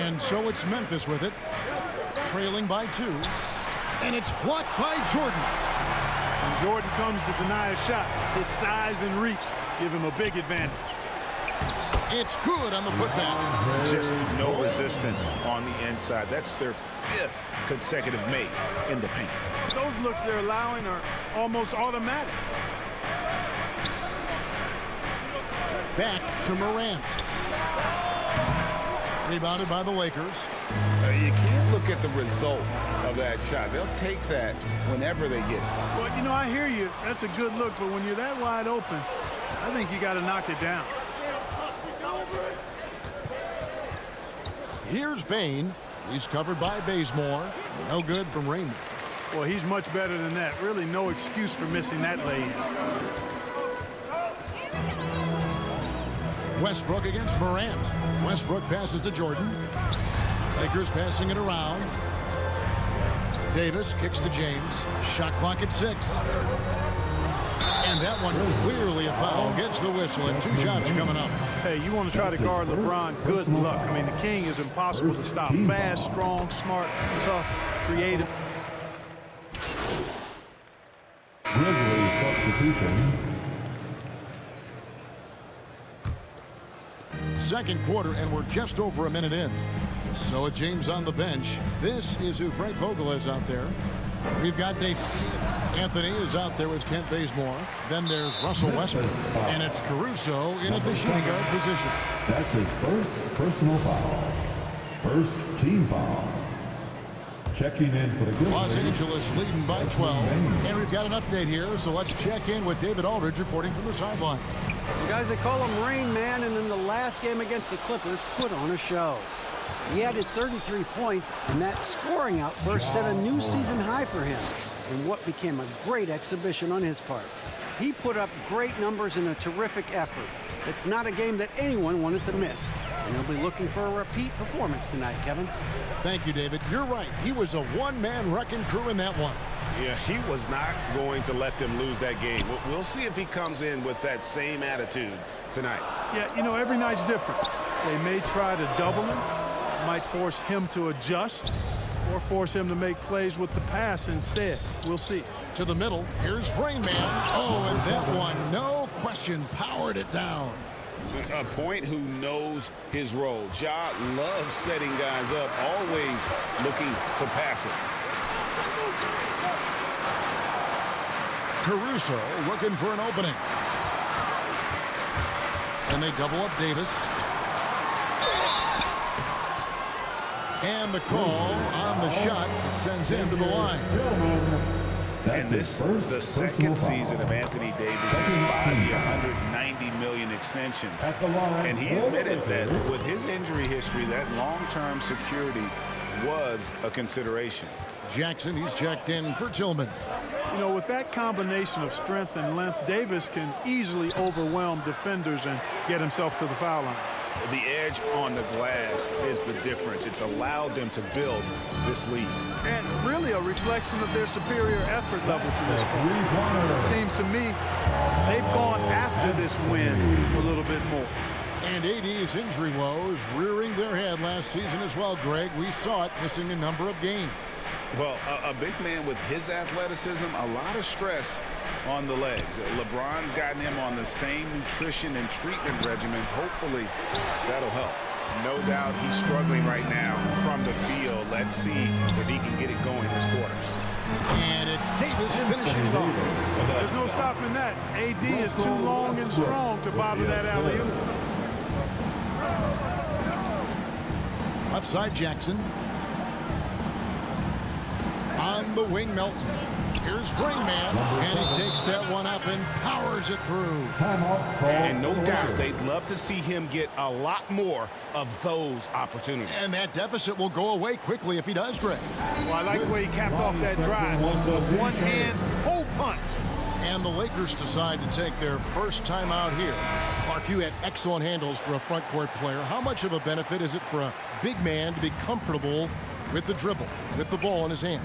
And so it's Memphis with it, trailing by 2. And it's blocked by Jordan. When Jordan comes to deny a shot, his size and reach give him a big advantage. It's good on the putback. Just no resistance on the inside. That's their 5th consecutive make in the paint. Those looks they're allowing are almost automatic. Back to Morant. Rebounded by the Lakers. You can't look at the result of that shot. They'll take that whenever they get it. Well, you know, I hear you. That's a good look, but when you're that wide open, I think you got to knock it down. Here's Bane. He's covered by Bazemore. No good from Raymond. Well, he's much better than that. Really no excuse for missing that lay-in. Westbrook against Morant. Westbrook passes to Jordan. Lakers passing it around. Davis kicks to James. Shot clock at 6. And that one clearly a foul. Gets the whistle and 2 shots coming up. Hey, you want to try to guard LeBron, good luck. I mean, the king is impossible to stop. Fast, strong, smart, tough, creative. Grizzlies substitution. Second quarter, and we're just over a minute in. So with James on the bench, this is who Frank Vogel is out there. We've got Davis. Anthony is out there with Kent Bazemore. Then there's Russell Westbrook. And it's Caruso in at the shooting guard position. That's his first personal foul. First team foul. Checking in for the Grizzlies. Los Angeles leading by 12. And we've got an update here, so let's check in with David Aldridge reporting from the sideline. The guys, they call him Rain Man, and in the last game against the Clippers, put on a show. He added 33 points, and that scoring outburst set a new season high for him in what became a great exhibition on his part. He put up great numbers in a terrific effort. It's not a game that anyone wanted to miss, and he'll be looking for a repeat performance tonight, Kevin. Thank you, David. You're right. He was a one-man wrecking crew in that one. Yeah, he was not going to let them lose that game. We'll see if he comes in with that same attitude tonight. Yeah, you know, every night's different. They may try to double him, might force him to adjust, or force him to make plays with the pass instead. We'll see. To the middle, here's Rain Man. Oh, and that one, no question, powered it down. A point who knows his role. Ja loves setting guys up, always looking to pass it. Caruso looking for an opening. And they double up Davis. And the call on the shot that sends him to the line. And this is the second season of Anthony Davis' 5-year, $190 million extension. And he admitted that with his injury history, that long-term security was a consideration. Jackson, he's checked in for Tillman. You know, with that combination of strength and length, Davis can easily overwhelm defenders and get himself to the foul line. The edge on the glass is the difference. It's allowed them to build this lead. And really a reflection of their superior effort level to this point. It seems to me they've gone after this win a little bit more. And AD's injury woes rearing their head last season as well, Greg. We saw it missing a number of games. Well, a big man with his athleticism, a lot of stress on the legs. LeBron's gotten him on the same nutrition and treatment regimen. Hopefully, that'll help. No doubt he's struggling right now from the field. Let's see if he can get it going this quarter. And it's Davis finishing it off. There's no stopping that. AD is too long and strong to bother that alley-oop. Left side, Jackson. On the wing, Melton. Here's Rain Man, and he takes that one up and powers it through. And no doubt they'd love to see him get a lot more of those opportunities. And that deficit will go away quickly if he does, Greg. Well, I like the way he capped off that drive. One hand, whole punch. And the Lakers decide to take their first time out here. Clark, you had excellent handles for a front court player. How much of a benefit is it for a big man to be comfortable with the dribble, with the ball in his hands?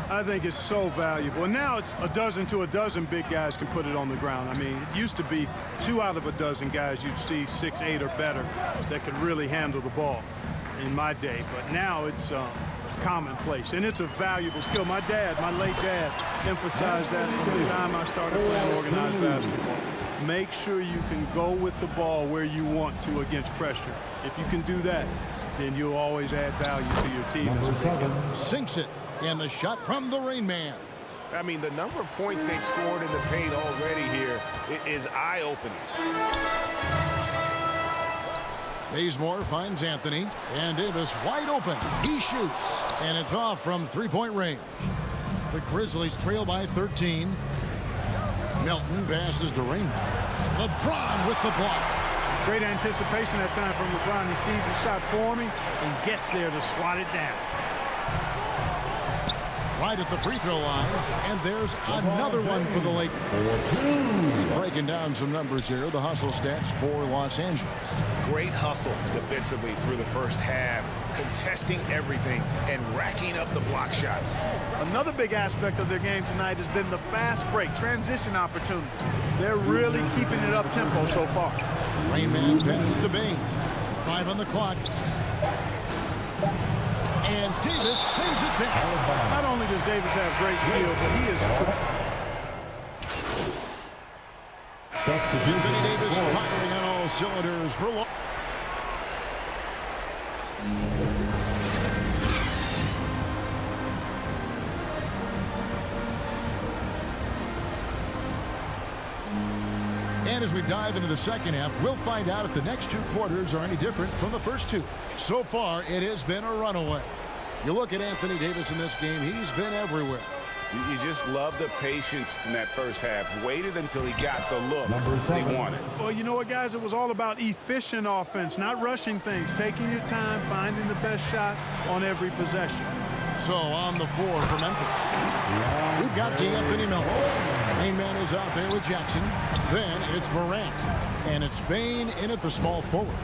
I think it's so valuable. And now it's a dozen to a dozen big guys can put it on the ground. I mean, it used to be 2 out of a dozen guys you'd see 6'8" or better that could really handle the ball. in my day, but now it's commonplace, and it's a valuable skill. My late dad, emphasized that from the time I started playing organized basketball. Make sure you can go with the ball where you want to against pressure. If you can do that, then you'll always add value to your team. As a big guy. Sinks it, and the shot from the Rain Man. I mean, the number of points they've scored in the paint already here is eye-opening. Bazemore finds Anthony, and Davis wide open. He shoots, and it's off from three-point range. The Grizzlies trail by 13. Melton passes to Rain Man. LeBron with the block. Great anticipation that time from LeBron. He sees the shot forming and gets there to swat it down. Right at the free throw line, and there's another one for the Lakers. Breaking down some numbers here, the hustle stats for Los Angeles. Great hustle defensively through the first half, contesting everything and racking up the block shots. Another big aspect of their game tonight has been the fast break, transition opportunity. They're really keeping it up tempo so far. Rain Man passes to Bain. 5 on the clock. And Davis sends it back. Not only does Davis have great skill, but he is Anthony Davis firing on all cylinders for long. And as we dive into the second half, we'll find out if the next two quarters are any different from the first two. So far, it has been a runaway. You look at Anthony Davis in this game, he's been everywhere. You just love the patience in that first half. Waited until he got the look they wanted. Well, you know what, guys? It was all about efficient offense, not rushing things, taking your time, finding the best shot on every possession. So on the floor for Memphis, we've got DeAnthony Melton. Rain Man is out there with Jackson. Then it's Morant. And it's Bain in at the small forward.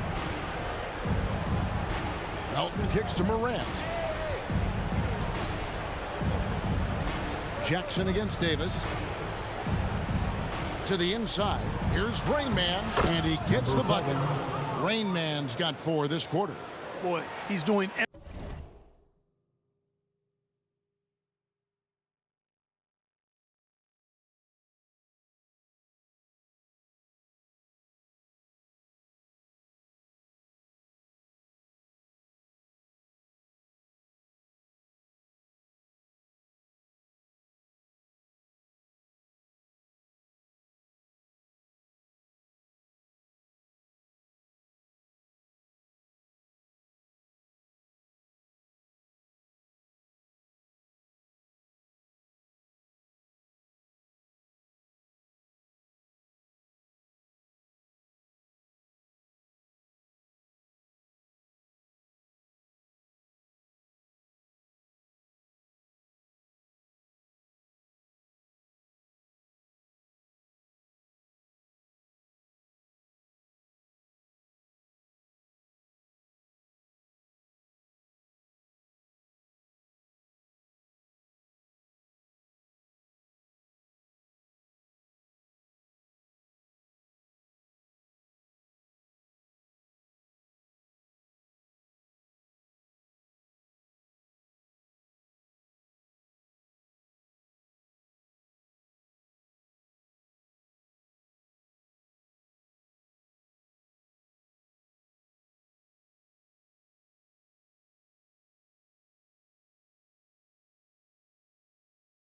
Melton kicks to Morant. Jackson against Davis. To the inside. Here's Rain Man, and he gets the bucket. Rain Man's got 4 this quarter. Boy, he's doing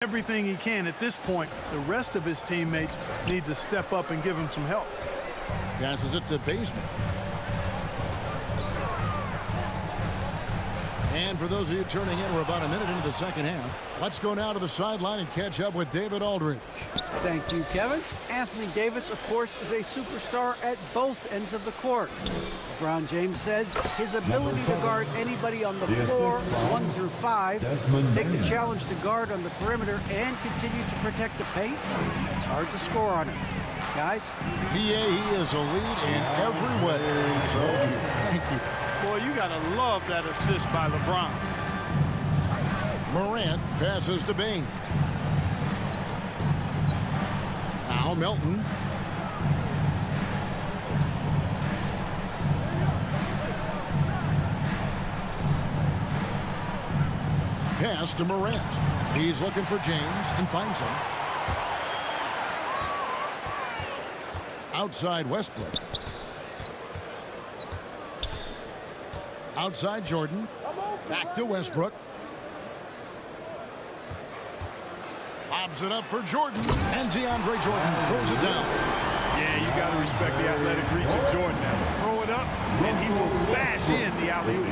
everything he can. At this point, the rest of his teammates need to step up and give him some help. Passes it to Bazemore. And for those of you turning in, we're about a minute into the second half. Let's go now to the sideline and catch up with David Aldridge. Thank you, Kevin. Anthony Davis, of course, is a superstar at both ends of the court. LeBron James says his ability to guard anybody on the floor, 1 through 5, take the challenge to guard on the perimeter, and continue to protect the paint, it's hard to score on him. Guys? PA, he is a lead in every way. So, thank you. Boy, you got to love that assist by LeBron. Morant passes to Bain. Now Melton. pass to Morant. He's looking for James and finds him. Outside Westbrook. Outside Jordan. Back to Westbrook. Lobs it up for Jordan. And DeAndre Jordan throws it down. Yeah, you got to respect the athletic reach of Jordan. Throw it up, and he will bash in the alley-oop.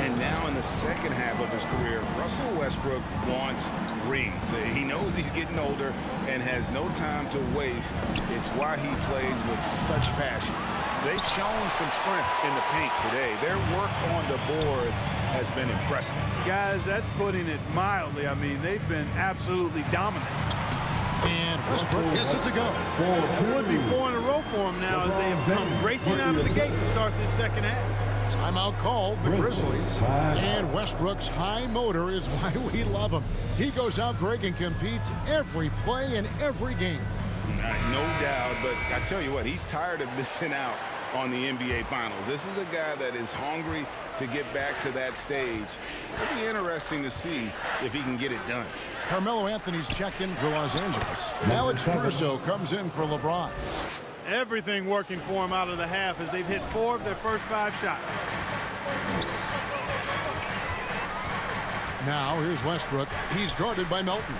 And now in the second half of his career, Russell Westbrook wants rings. He knows he's getting older and has no time to waste. It's why he plays with such passion. They've shown some strength in the paint today. Their work on the boards has been impressive. Guys, that's putting it mildly. I mean, they've been absolutely dominant. And Westbrook gets it to go. It would be 4 in a row for them now as they have come racing out of the gate to start this second half. Timeout called, the Grizzlies. And Westbrook's high motor is why we love him. He goes out, Greg, and competes every play in every game. No doubt, but I tell you what, he's tired of missing out on the NBA Finals. This is a guy that is hungry to get back to that stage. It'll be interesting to see if he can get it done. Carmelo Anthony's checked in for Los Angeles. Alex Caruso comes in for LeBron. Everything working for them out of the half as they've hit 4 of their first 5 shots. Now here's Westbrook. He's guarded by Melton.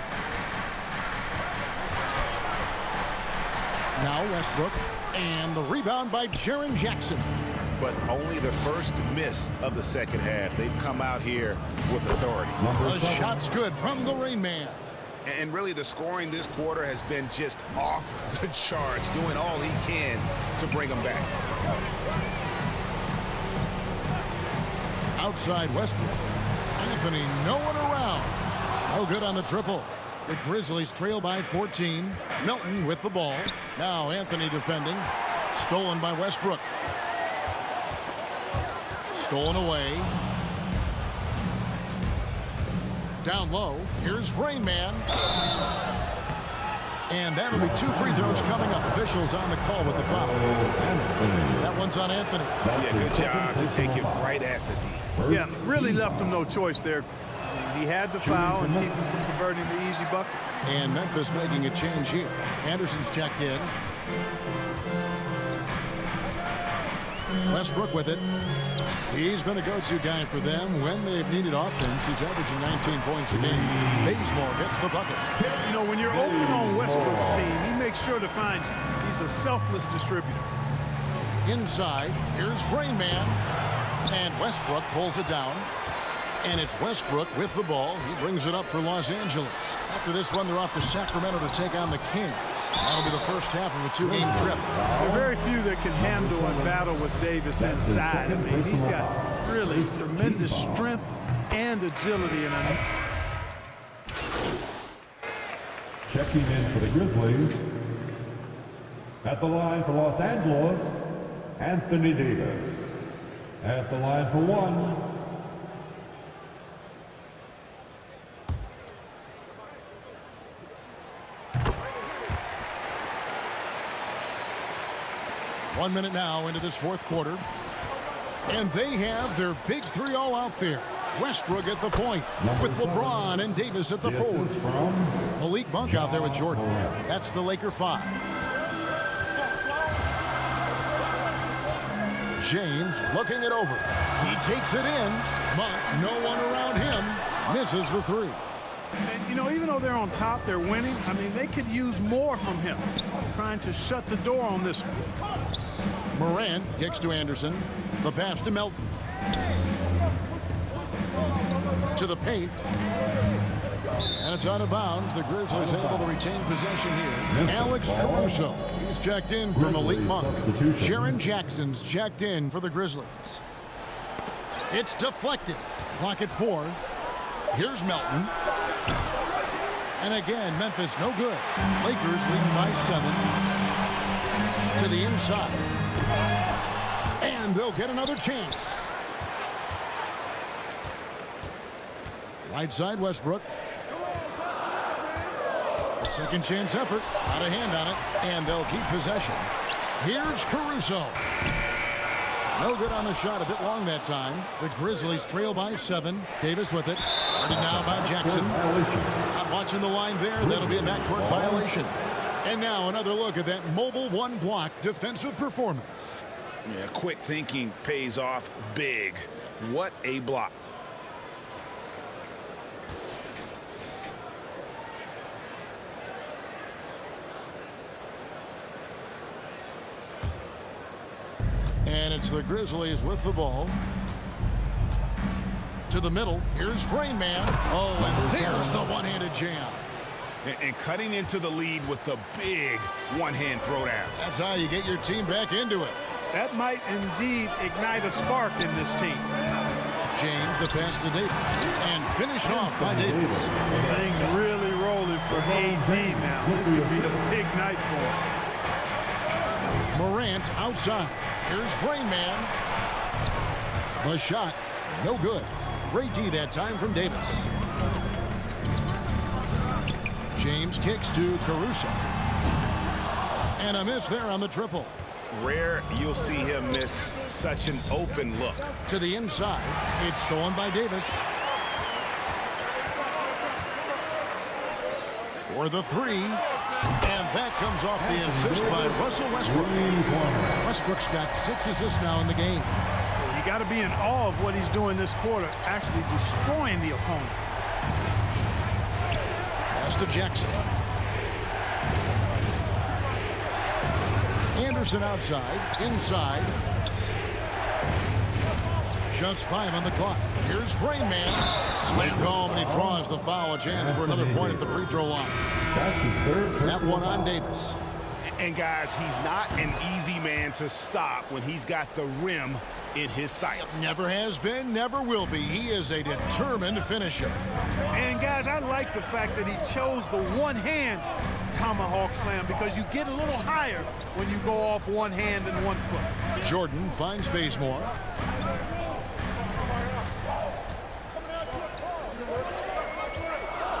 Now Westbrook. And the rebound by Jaren Jackson. But only the first miss of the second half. They've come out here with authority. The shot's good from the Rain Man. And really the scoring this quarter has been just off the charts, doing all he can to bring them back. Outside Westbrook. Anthony, no one around. No good on the triple. The Grizzlies trail by 14. Melton with the ball. Now Anthony defending. Stolen by Westbrook. Stolen away. Down low. Here's Rain Man. And that'll be 2 free throws coming up. Officials on the call with the foul. That one's on Anthony. Yeah, good job to take it right at the D. Yeah, really left him no choice there. He had the foul and keep him from converting the easy bucket. And Memphis making a change here. Anderson's checked in. Westbrook with it. He's been a go-to guy for them when they've needed offense. He's averaging 19 points a game. Bazemore gets the bucket. You know, when you're open on Westbrook's team, he makes sure to find you. He's a selfless distributor. Inside, here's Rain Man. And Westbrook pulls it down. And it's Westbrook with the ball. He brings it up for Los Angeles. After this one, they're off to Sacramento to take on the Kings. That'll be the first half of a 2-game trip. There are very few that can handle and battle with Davis inside. I mean, he's got really tremendous strength and agility in him. Checking in for the Grizzlies. At the line for Los Angeles, Anthony Davis. At the line for 1. One minute now into this fourth quarter. And they have their big 3 all out there. Westbrook at the point with LeBron and Davis at the 4. Malik Monk out there with Jordan. That's the Laker 5. James looking it over. He takes it in. Monk, no one around him, misses the 3. And, you know, even though they're on top, they're winning. I mean, they could use more from him. Trying to shut the door on this one. Morant kicks to Anderson. The pass to Melton. To the paint. And it's out of bounds. The Grizzlies able to retain possession here. Alex Caruso. He's checked in for Malik Monk. Jaren Jackson's checked in for the Grizzlies. It's deflected. Clock at 4. Here's Melton. And again, Memphis no good. Lakers leading by 7. To the inside. And they'll get another chance. Right side Westbrook. A second chance effort. Out of hand on it. And they'll keep possession. Here's Caruso. No good on the shot. A bit long that time. The Grizzlies trail by 7. Davis with it. Guarded now by Jackson. Not watching the line there. That'll be a backcourt violation. And now another look at that mobile one-block defensive performance. Yeah, quick thinking pays off big. What a block. And it's the Grizzlies with the ball. To the middle. Here's Rain Man. Oh, and there's the one-handed jam. And cutting into the lead with the big one-hand throwdown. That's how you get your team back into it. That might indeed ignite a spark in this team. James, the pass to Davis. And finished off by Davis. Things really rolling for AD now. This could be a big night for him. Morant outside. Here's Rain Man. The shot, no good. Great D that time from Davis. James kicks to Caruso. And a miss there on the triple. Rare you'll see him miss such an open look. To the inside. It's stolen by Davis. For the 3. And that comes off the assist by Russell Westbrook. Westbrook's got 6 assists now in the game. You got to be in awe of what he's doing this quarter, actually destroying the opponent. Pass to Jackson. Anderson outside, inside. Just 5 on the clock. Here's Rain Man. Slammed home, and he draws the foul. A chance for another point at the free throw line. That's his third. That one on Davis. And guys, he's not an easy man to stop when he's got the rim in his sights. Never has been, never will be. He is a determined finisher. And guys, I like the fact that he chose the one-hand tomahawk slam because you get a little higher when you go off one hand and 1 foot. Jordan finds Bazemore.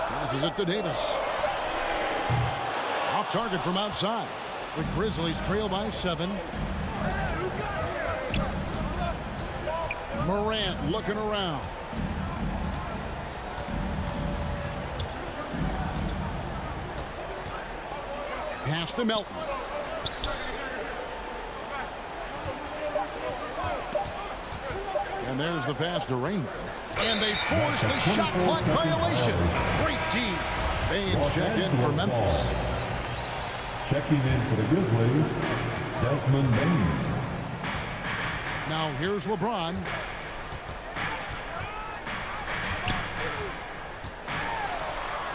Passes it to Davis. Off target from outside. The Grizzlies trail by 7. Morant looking around. Pass to Melton. And there's the pass to Rainbow. And they force the shot clock violation. Great D. Baines check in for Memphis. Checking in for the Grizzlies, Desmond Bain. Now here's LeBron.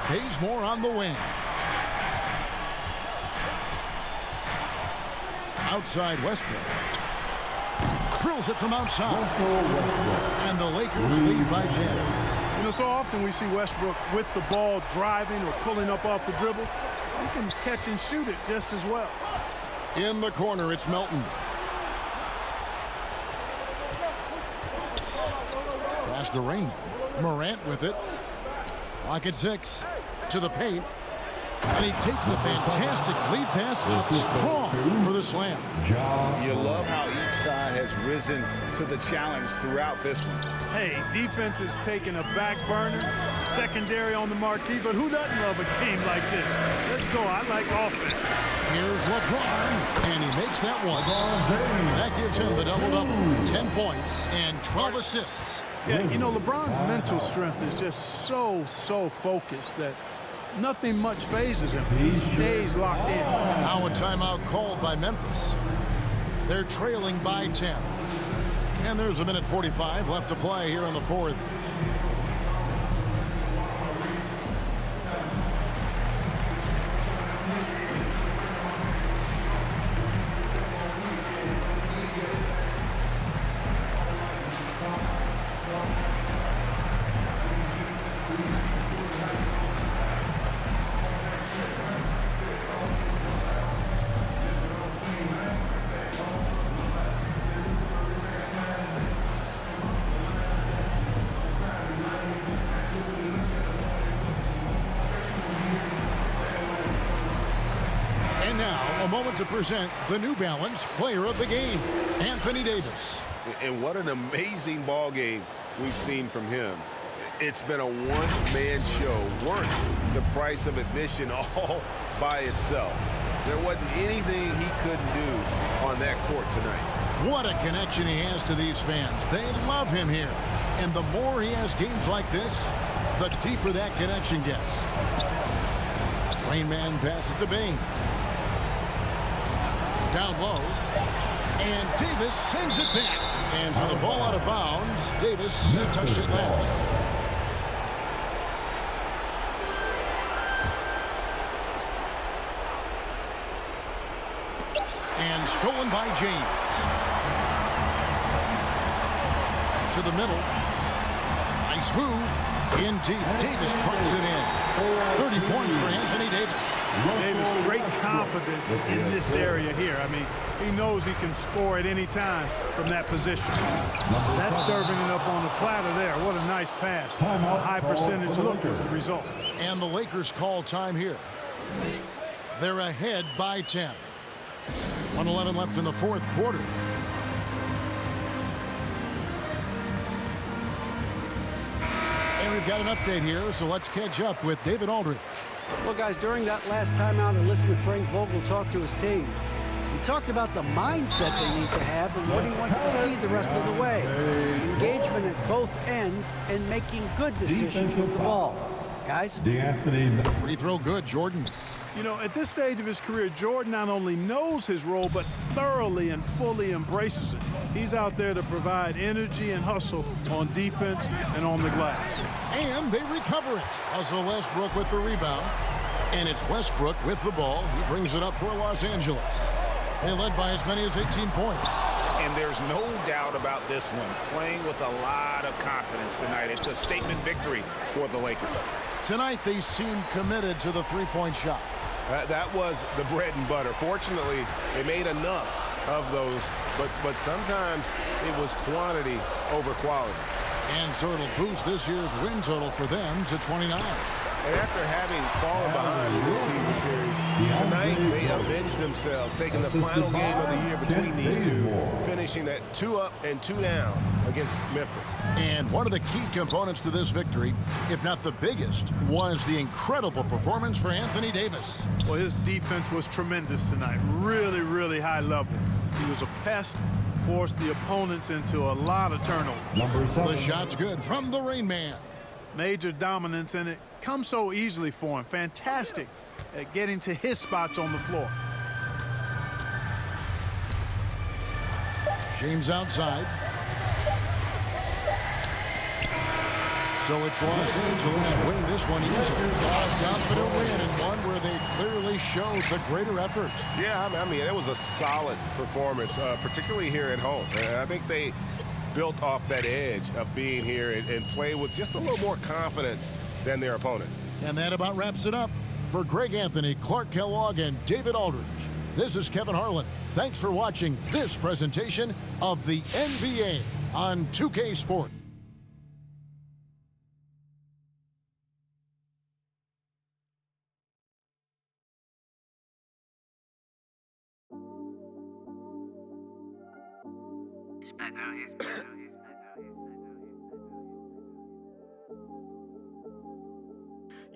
Bazemore on the wing. Outside Westbrook. Drills it from outside. And the Lakers lead by 10. You know, so often we see Westbrook with the ball driving or pulling up off the dribble. He can catch and shoot it just as well. In the corner, it's Melton. Pass to Rain. Morant with it. Clock at 6. To the paint. And he takes the fantastic lead pass out strong for the slam. You love how each side has risen to the challenge throughout this one. Hey, defense is taking a back burner, secondary on the marquee, but who doesn't love a game like this? Let's go. I like offense. Here's LeBron, and he makes that one. That gives him the double-double. 10 points and 12 assists. Yeah, you know, LeBron's mental strength is just so focused that nothing much phases him. He stays locked in. Now a timeout called by Memphis. They're trailing by 10. And there's a minute 45 left to play here in the 4th. A moment to present the New Balance Player of the Game, Anthony Davis. And what an amazing ball game we've seen from him. It's been a one-man show, worth the price of admission all by itself. There wasn't anything he couldn't do on that court tonight. What a connection he has to these fans. They love him here. And the more he has games like this, the deeper that connection gets. Rain Man passes to Bing. Down low. And Davis sends it back. And for the ball out of bounds, Davis touched it last. And stolen by James. To the middle. Nice move. In deep. Davis drops it in. 30 points for Anthony Davis. Davis, great confidence in this area here. I mean, he knows he can score at any time from that position. That's serving it up on the platter there. What a nice pass. A high percentage look is the result. And the Lakers call time here. They're ahead by 10. 1:11 left in the fourth quarter. And we've got an update here, so let's catch up with David Aldridge. Well, guys, during that last timeout, I listened to Frank Vogel talk to his team. He talked about the mindset they need to have and what he wants to see the rest of the way. Engagement at both ends and making good decisions with the ball. Guys? Free throw good, Jordan. You know, at this stage of his career, Jordan not only knows his role, but thoroughly and fully embraces it. He's out there to provide energy and hustle on defense and on the glass. And they recover it. Russell Westbrook with the rebound. And it's Westbrook with the ball. He brings it up for Los Angeles. They led by as many as 18 points. And there's no doubt about this one. Playing with a lot of confidence tonight. It's a statement victory for the Lakers. Tonight, they seem committed to the three-point shot. That was the bread and butter. Fortunately, they made enough of those, but sometimes it was quantity over quality. And so it'll boost this year's win total for them to 29. And after having fallen behind in this season series, tonight they avenged themselves, taking the final game of the year between these two, finishing at 2 up and 2 down against Memphis. And one of the key components to this victory, if not the biggest, was the incredible performance for Anthony Davis. Well, his defense was tremendous tonight. Really, really high level. He was a pest, forced the opponents into a lot of turnovers. The shot's good from the Rain Man. Major dominance, and it comes so easily for him. Fantastic at getting to his spots on the floor. James outside. So it's Los Angeles winning this one easily. A confident win and one where they clearly showed the greater effort. Yeah, I mean, it was a solid performance, particularly here at home. I think they built off that edge of being here and play with just a little more confidence than their opponent. And that about wraps it up. For Greg Anthony, Clark Kellogg, and David Aldridge, this is Kevin Harlan. Thanks for watching this presentation of the NBA on 2K Sports.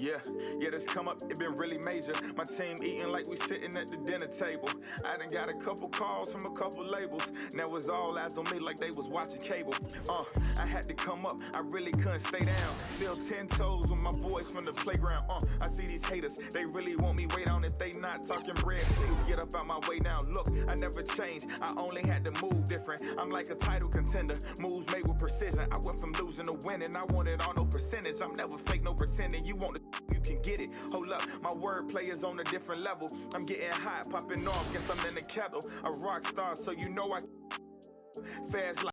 Yeah, this come up, it been really major. My team eating like we sitting at the dinner table. I done got a couple calls from a couple labels. Now it's all eyes on me like they was watching cable. I had to come up, I really couldn't stay down. Still 10 toes with my boys from the playground. I see these haters, they really want me way down. If they not talking bread, please get up out my way now. Look, I never changed, I only had to move different. I'm like a title contender, moves made with precision. I went from losing to winning, I want it all, no percentage. I'm never fake, no pretending. You want to, you can get it. Hold up, my wordplay is on a different level. I'm getting hot, popping off, guess I'm in the kettle. A rock star, so you know I fast like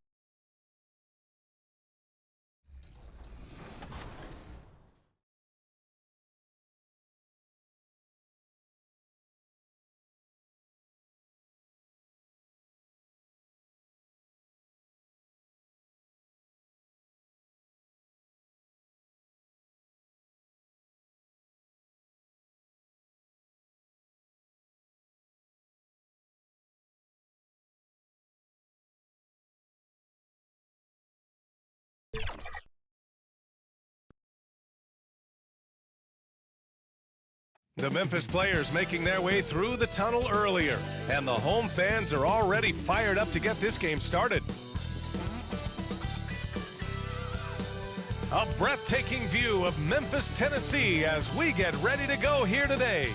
The Memphis players making their way through the tunnel earlier, and the home fans are already fired up to get this game started. A breathtaking view of Memphis, Tennessee as we get ready to go here today.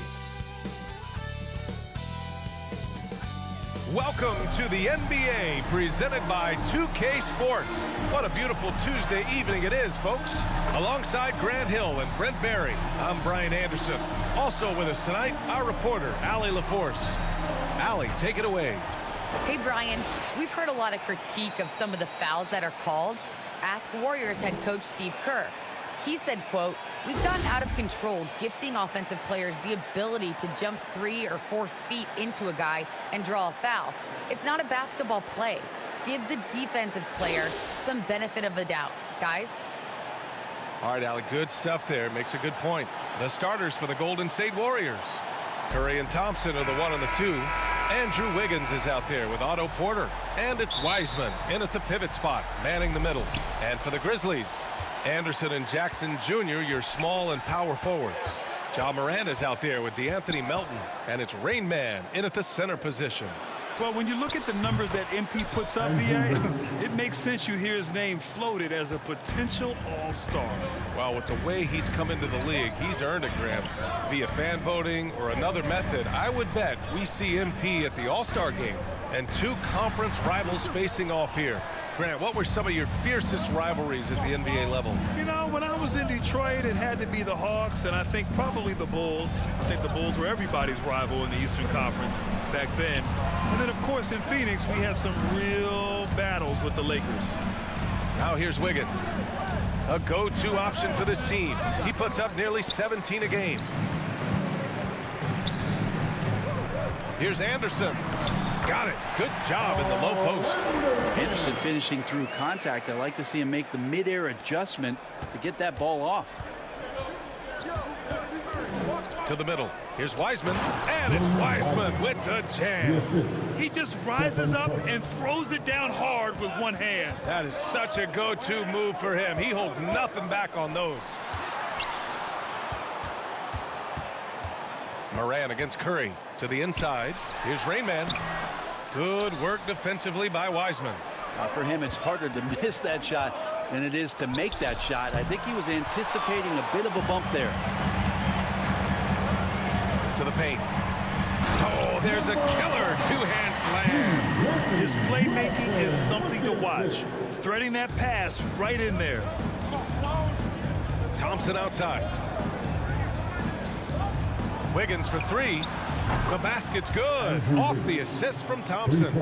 Welcome to the NBA, presented by 2K Sports. What a beautiful Tuesday evening it is, folks. Alongside Grant Hill and Brent Barry, I'm Brian Anderson. Also with us tonight, our reporter, Allie LaForce. Allie, take it away. Hey, Brian. We've heard a lot of critique of some of the fouls that are called. Ask Warriors head coach Steve Kerr. He said, quote, "We've gotten out of control, gifting offensive players the ability to jump 3 or 4 feet into a guy and draw a foul. It's not a basketball play. Give the defensive player some benefit of the doubt, guys." All right, Allie, good stuff there. Makes a good point. The starters for the Golden State Warriors. Curry and Thompson are the 1 and the 2. Andrew Wiggins is out there with Otto Porter. And it's Wiseman in at the pivot spot, manning the middle. And for the Grizzlies, Anderson and Jackson Jr., your small and power forwards. Ja Morant is out there with DeAnthony Melton. And it's Rain Man in at the center position. Well, when you look at the numbers that MP puts up, VA, it makes sense you hear his name floated as a potential all-star. Well, with the way he's come into the league, he's earned it, Graham. Via fan voting or another method, I would bet we see MP at the All-Star game. And 2 conference rivals facing off here. Grant, what were some of your fiercest rivalries at the NBA level? You know, when I was in Detroit, it had to be the Hawks, and I think probably the Bulls. I think the Bulls were everybody's rival in the Eastern Conference back then. And then, of course, in Phoenix, we had some real battles with the Lakers. Now here's Wiggins. A go-to option for this team. He puts up nearly 17 a game. Here's Anderson. Got it. Good job in the low post. Anderson finishing through contact. I like to see him make the mid-air adjustment to get that ball off. To the middle. Here's Wiseman. And it's Wiseman with the jam. He just rises up and throws it down hard with one hand. That is such a go-to move for him. He holds nothing back on those. Morant against Curry. To the inside. Here's Rain Man. Good work defensively by Wiseman. For him, it's harder to miss that shot than it is to make that shot. I think he was anticipating a bit of a bump there. To the paint. Oh, there's a killer 2-hand slam. His playmaking is something to watch. Threading that pass right in there. Thompson outside. Wiggins for 3. The basket's good. Off the assist from Thompson.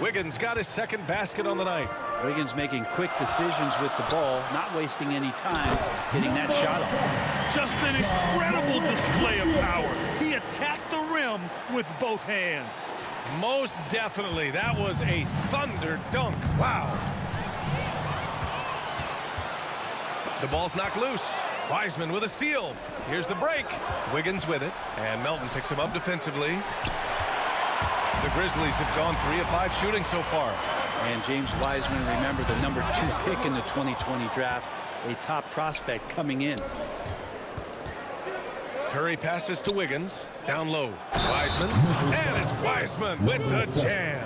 Wiggins got his second basket on the night. Wiggins making quick decisions with the ball, not wasting any time getting that shot off. Just an incredible display of power. He attacked the rim with both hands. Most definitely. That was a thunder dunk. Wow. The ball's knocked loose. Wiseman with a steal. Here's the break. Wiggins with it. And Melton picks him up defensively. The Grizzlies have gone 3 of 5 shooting so far. And James Wiseman, remember, the number 2 pick in the 2020 draft. A top prospect coming in. Curry passes to Wiggins. Down low. Wiseman. And it's Wiseman with the jam.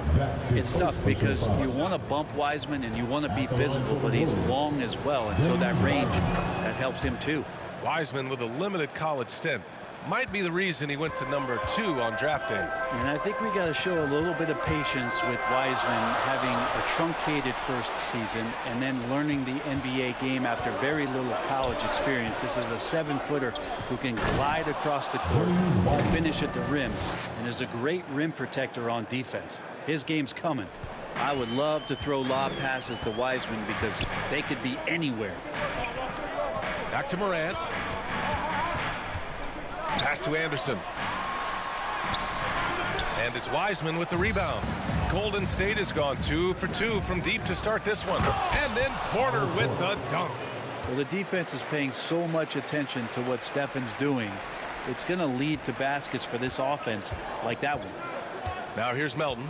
It's tough because you want to bump Wiseman and you want to be physical, but he's long as well. And so that range, that helps him too. Wiseman with a limited college stint. Might be the reason he went to number 2 on draft day. And I think we got to show a little bit of patience with Wiseman having a truncated first season and then learning the NBA game after very little college experience. This is a 7-footer who can glide across the court and finish at the rim and is a great rim protector on defense. His game's coming. I would love to throw lob passes to Wiseman because they could be anywhere. Back to Morant. Pass to Anderson. And it's Wiseman with the rebound. Golden State has gone 2 for 2 from deep to start this one. And then Porter with the dunk. Well, the defense is paying so much attention to what Stephen's doing. It's going to lead to baskets for this offense like that one. Now here's Melton.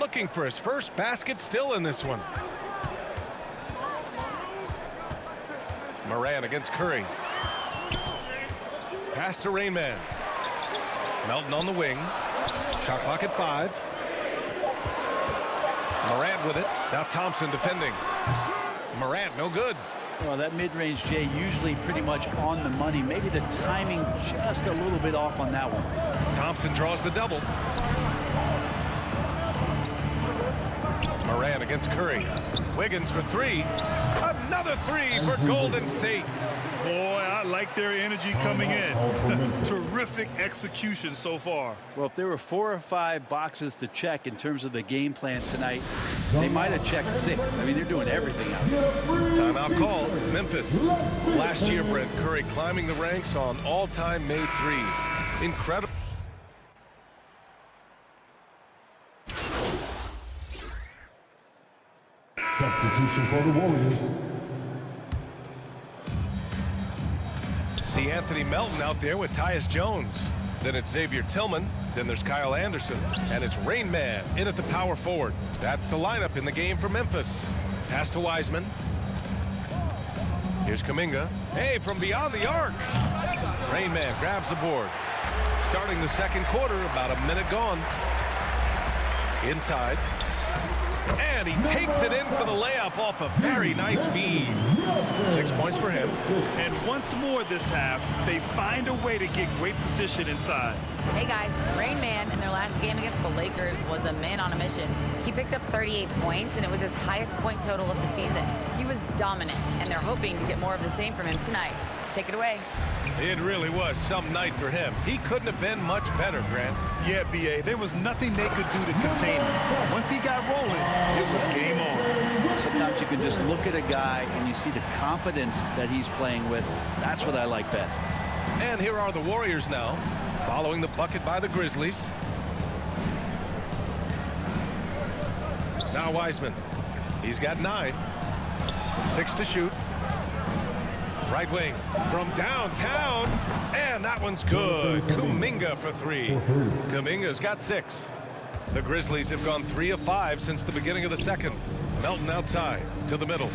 Looking for his first basket still in this one. Morant against Curry. Pass to Rain Man. Melton on the wing. Shot clock at 5. Morant with it. Now Thompson defending. Morant, no good. Well, that mid-range, Jay, usually pretty much on the money. Maybe the timing just a little bit off on that one. Thompson draws the double. Morant against Curry. Wiggins for 3. Another 3 for Golden State. Boy, I like their energy coming in. Terrific execution so far. Well, if there were 4 or 5 boxes to check in terms of the game plan tonight, they might have checked 6. I mean, they're doing everything out there. Timeout call. Memphis. Last year, Brent, Curry climbing the ranks on all-time made threes. Incredible. Substitution for the Warriors. D'Anthony Melton out there with Tyus Jones. Then it's Xavier Tillman. Then there's Kyle Anderson. And it's Rain Man in at the power forward. That's the lineup in the game for Memphis. Pass to Wiseman. Here's Kuminga. Hey, from beyond the arc. Rain Man grabs the board. Starting the second quarter, about a minute gone. Inside. And he takes it in for the layup off a very nice feed. 6 points for him. And once more this half, they find a way to get great position inside. Hey guys, Rain Man in their last game against the Lakers was a man on a mission. He picked up 38 points, and it was his highest point total of the season. He was dominant, and they're hoping to get more of the same from him tonight. Take it away. It really was some night for him. He couldn't have been much better, Grant. Yeah, B.A., there was nothing they could do to contain him. Once he got rolling, it was game on. Sometimes you can just look at a guy and you see the confidence that he's playing with. That's what I like best. And here are the Warriors now, following the bucket by the Grizzlies. Now Wiseman. He's got 9. 6 to shoot. Right wing from downtown, and that one's good. Kuminga for 3. Kuminga's got 6. The Grizzlies have gone 3 of 5 since the beginning of the second. Melton outside to the middle.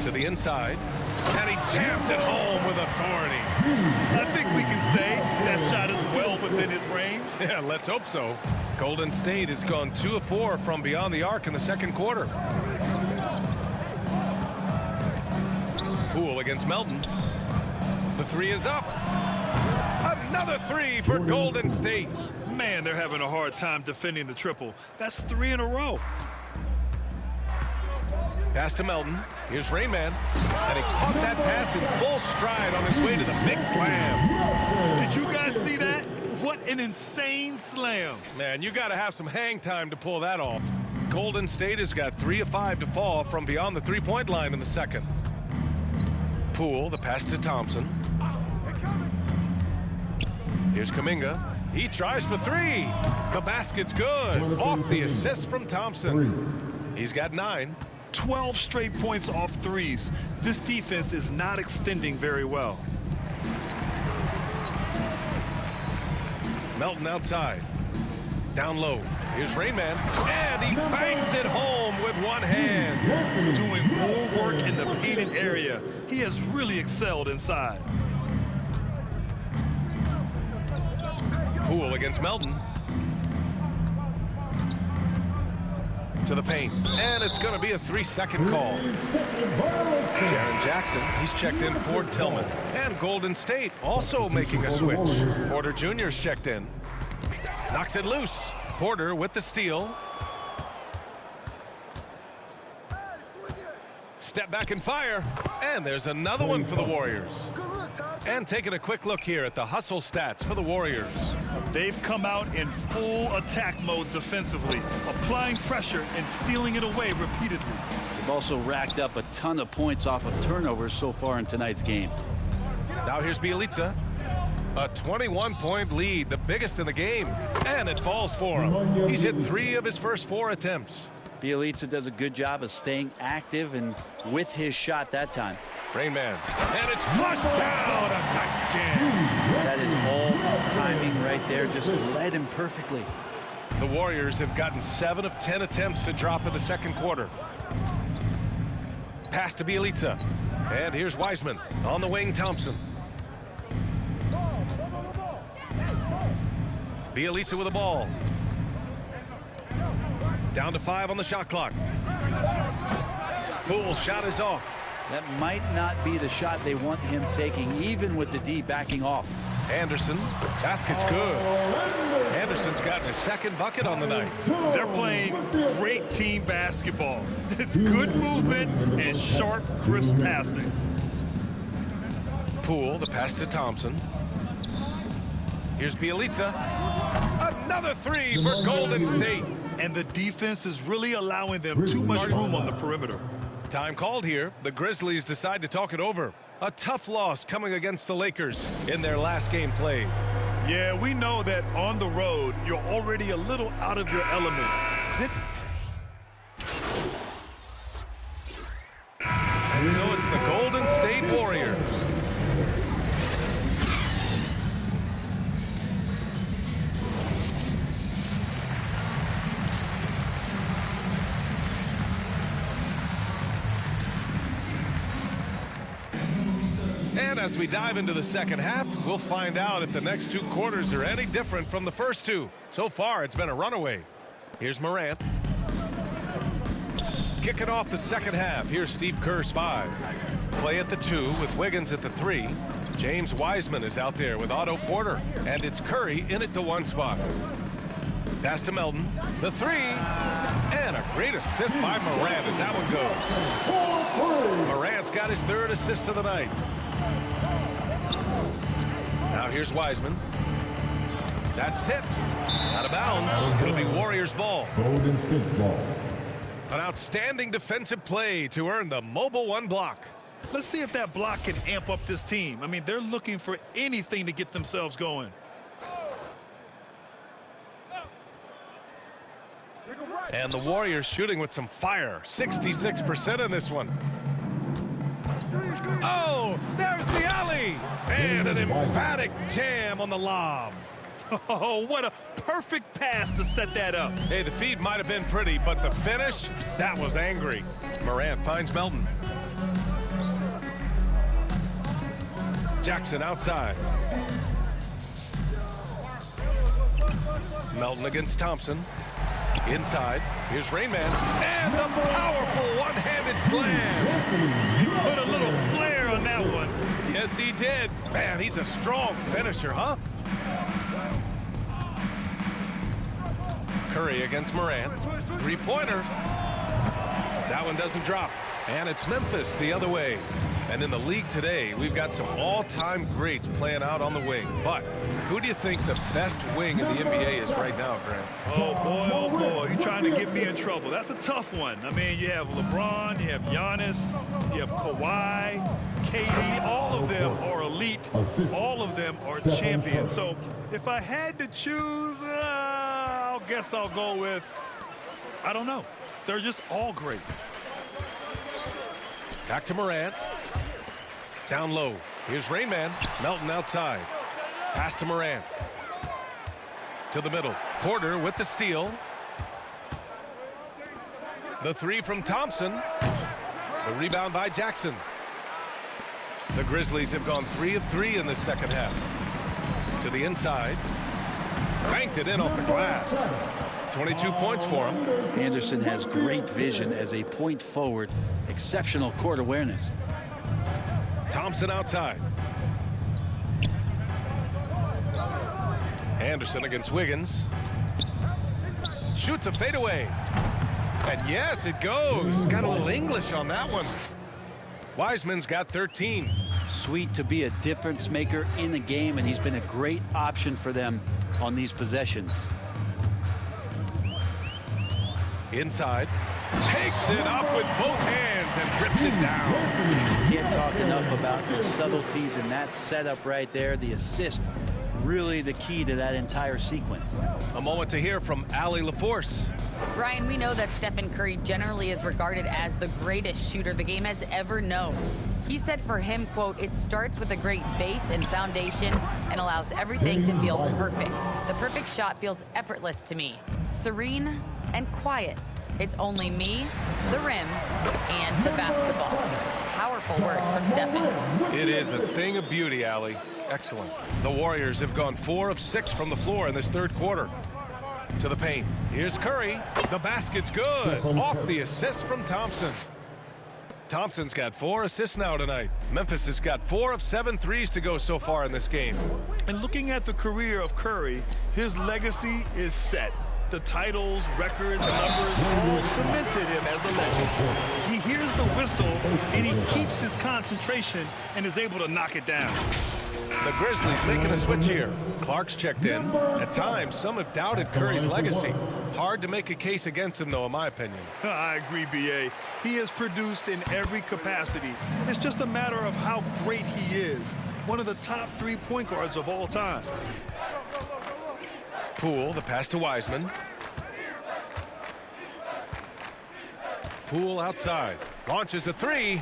To the inside, and he jams it home with authority. I think we can say that shot is well within his range. Yeah, let's hope so. Golden State has gone 2 of 4 from beyond the arc in the second quarter. Poole against Melton. The 3 is up. Another 3 for Golden State. Man, they're having a hard time defending the triple. That's 3 in a row. Pass to Melton. Here's Rain Man. And he caught that pass in full stride on his way to the big slam. Did you guys see that? What an insane slam. Man, you got to have some hang time to pull that off. Golden State has got 3 of 5 to fall from beyond the three-point line in the second. Poole, the pass to Thompson. Here's Kuminga. He tries for 3. The basket's good. Off the assist from Thompson. He's got 9. 12 straight points off threes. This defense is not extending very well. Melton outside. Down low. Here's Rain Man. And he bangs it home with one hand. Doing more work in the painted area. He has really excelled inside. Poole against Melton. To the paint. And it's going to be a 3-second call. Jaren Jackson, he's checked in for Tillman. And Golden State also making a switch. Porter Jr.'s checked in. Knocks it loose. Porter with the steal. Step back and fire. And there's another one for the Warriors. And taking a quick look here at the hustle stats for the Warriors. They've come out in full attack mode defensively, applying pressure and stealing it away repeatedly. They've also racked up a ton of points off of turnovers so far in tonight's game. Now here's Bjelica. A 21-point lead, the biggest in the game. And it falls for him. He's hit 3 of his first 4 attempts. Bjelica does a good job of staying active and with his shot that time. Rain Man. And it's flushed down. A nice jam. That is all timing right there. Just led him perfectly. The Warriors have gotten 7 of 10 attempts to drop in the second quarter. Pass to Bielitsa. And here's Wiseman. On the wing, Thompson. Bielitsa with the ball. Down to 5 on the shot clock. Poole shot is off. That might not be the shot they want him taking, even with the D backing off. Anderson. Basket's good. Anderson's gotten his second bucket on the night. They're playing great team basketball. It's good movement and sharp, crisp passing. Poole, the pass to Thompson. Here's Bielitsa. Another 3 for Golden State. And the defense is really allowing them too much room on the perimeter. Time called here. The Grizzlies decide to talk it over. A tough loss coming against the Lakers in their last game played. Yeah, we know that on the road, you're already a little out of your element. And so it's the Golden State Warriors. And as we dive into the second half, we'll find out if the next 2 quarters are any different from the first 2. So far, it's been a runaway. Here's Morant. Kicking off the second half. Here's Steve Kerr's 5. Clay at the 2 with Wiggins at the 3. James Wiseman is out there with Otto Porter. And it's Curry in at the 1 spot. Pass to Melton. The 3. And a great assist by Morant as that one goes. Morant's got his 3rd assist of the night. Now here's Wiseman. That's tipped. Out of bounds. It'll be Warriors ball. Golden State's ball. An outstanding defensive play to earn the Mobile 1 block. Let's see if that block can amp up this team. I mean, they're looking for anything to get themselves going. And the Warriors shooting with some fire. 66% in this one. Oh, there's the alley. And an emphatic jam on the lob. Oh, what a perfect pass to set that up. Hey, the feed might have been pretty, but the finish, that was angry. Morant finds Melton. Jackson outside. Melton against Thompson. Inside. Here's Rain Man. And the powerful one-handed slam. He put a little flair on that one. Yes, he did. Man, he's a strong finisher, huh? Curry against Morant. 3-pointer. That one doesn't drop. And it's Memphis the other way. And in the league today, we've got some all-time greats playing out on the wing. But who do you think the best wing in the NBA is right now, Grant? Oh, boy, you're trying to get me in trouble. That's a tough one. I mean, you have LeBron, you have Giannis, you have Kawhi, KD. All of them are elite. All of them are champions. So if I had to choose, I guess I'll go with, I don't know. They're just all great. Back to Morant. Down low. Here's Rain Man. Melton outside. Pass to Morant. To the middle. Porter with the steal. The 3 from Thompson. The rebound by Jackson. The Grizzlies have gone 3 of 3 in the second half. To the inside. Banked it in off the glass. 22 points for him. Anderson has great vision as a point forward. Exceptional court awareness. Thompson outside. Anderson against Wiggins. Shoots a fadeaway. And yes, it goes. Got a little English on that one. Wiseman's got 13. Sweet to be a difference maker in the game, and he's been a great option for them on these possessions. Inside. Takes it up with both hands and rips it down. Can't talk enough about the subtleties in that setup right there. The assist, really the key to that entire sequence. A moment to hear from Allie LaForce. Brian, we know that Stephen Curry generally is regarded as the greatest shooter the game has ever known. He said for him, quote, "It starts with a great base and foundation and allows everything to feel perfect. The perfect shot feels effortless to me, serene and quiet. It's only me, the rim, and the basketball. Powerful work from Stephen. It is a thing of beauty, Allie. Excellent. The Warriors have gone 4 of 6 from the floor in this third quarter. To the paint. Here's Curry. The basket's good. Off the assist from Thompson. Thompson's got 4 assists now tonight. Memphis has got 4 of 7 threes to go so far in this game. And looking at the career of Curry, his legacy is set. The titles, records, numbers all cemented him as a legend. He hears the whistle and he keeps his concentration and is able to knock it down. The Grizzlies making a switch here. Clark's checked in. At times, some have doubted Curry's legacy. Hard to make a case against him, though, in my opinion. I agree, B.A. He has produced in every capacity. It's just a matter of how great he is. One of the top 3 point guards of all time. Poole, the pass to Wiseman. Poole outside. Launches a 3.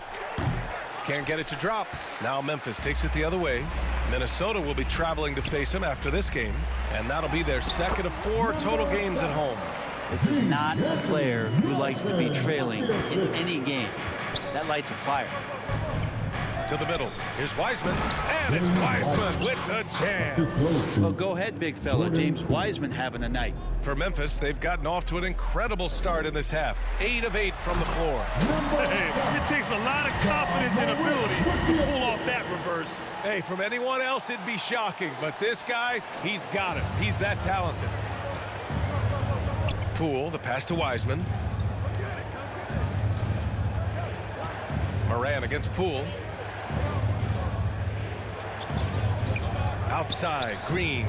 Can't get it to drop. Now Memphis takes it the other way. Minnesota will be traveling to face him after this game, and that'll be their second of 4 total games at home. This is not a player who likes to be trailing in any game. That lights a fire. To the middle. Here's Wiseman, and it's Wiseman with the jam. Well, go ahead, big fella. James Wiseman having a night. For Memphis, they've gotten off to an incredible start in this half. 8 of 8 from the floor. Hey, it takes a lot of confidence and ability to pull off that reverse. Hey, from anyone else, it'd be shocking. But this guy, he's got it. He's that talented. Poole, the pass to Wiseman. Moran against Poole. Outside, Green.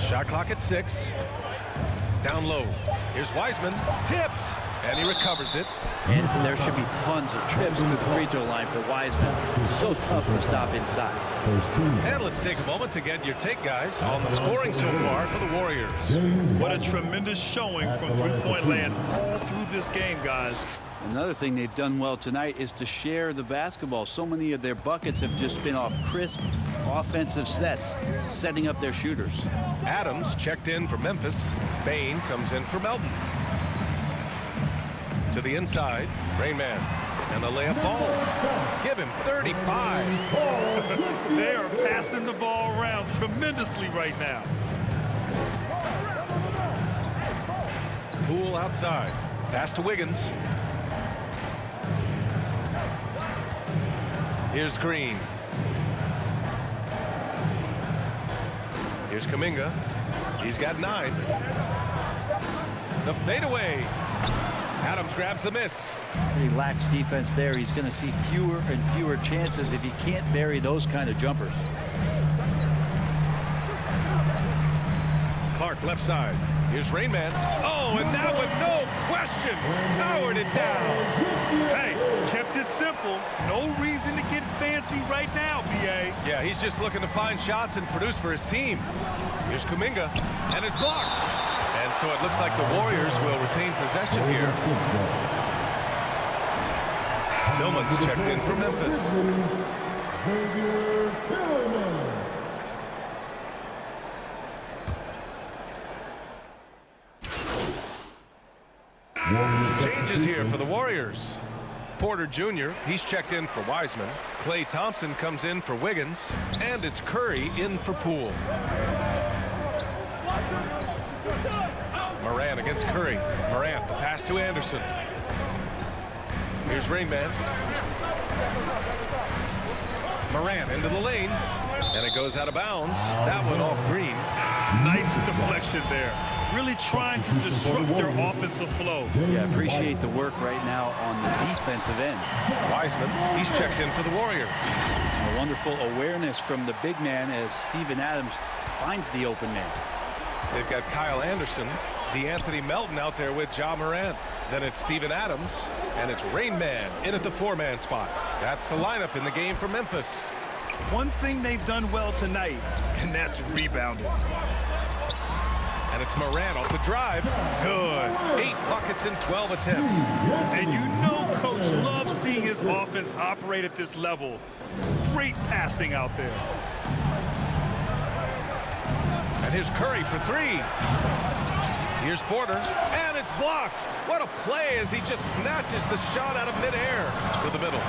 Shot clock at 6. Down low. Here's Wiseman. Tipped. And he recovers it. And there should be tons of trips to the free throw line for Wiseman. So tough to stop inside. And let's take a moment to get your take, guys, on the scoring so far for the Warriors. What a tremendous showing from three-point land all through this game, guys. Another thing they've done well tonight is to share the basketball. So many of their buckets have just been off crisp offensive sets, setting up their shooters. Adams checked in for Memphis. Bain comes in for Melton. To the inside, Rain Man. And the layup falls. Give him 35. They are passing the ball around tremendously right now. Poole outside. Pass to Wiggins. Here's Green. Here's Kuminga. He's got 9. The fadeaway. Adams grabs the miss. He lacks defense there. He's going to see fewer and fewer chances if he can't bury those kind of jumpers. Clark left side. Here's Rain Man. Oh, and that one, no question, powered it down. Hey, kept it simple. No reason to get fancy right now, B.A. Yeah, he's just looking to find shots and produce for his team. Here's Kuminga, and it's blocked. And so it looks like the Warriors will retain possession here. Tillman's checked in for Memphis. Changes here for the Warriors. Porter Jr., he's checked in for Wiseman. Klay Thompson comes in for Wiggins. And it's Curry in for Poole. Moran against Curry. Morant, the pass to Anderson. Here's Rain Man. Morant into the lane. And it goes out of bounds. That one off Green. Nice deflection there. Really trying to disrupt their offensive flow. Yeah, appreciate the work right now on the defensive end. Wiseman, he's checked in for the Warriors. A wonderful awareness from the big man as Steven Adams finds the open man. They've got Kyle Anderson, DeAnthony Melton out there with Ja Morant. Then it's Steven Adams, and it's Rain Man in at the 4-man spot. That's the lineup in the game for Memphis. One thing they've done well tonight, and that's rebounding. And it's Morant off the drive. Good. 8 buckets in 12 attempts. And you know Coach loves seeing his offense operate at this level. Great passing out there. And here's Curry for 3. Here's Porter, and it's blocked. What a play as he just snatches the shot out of midair to the middle.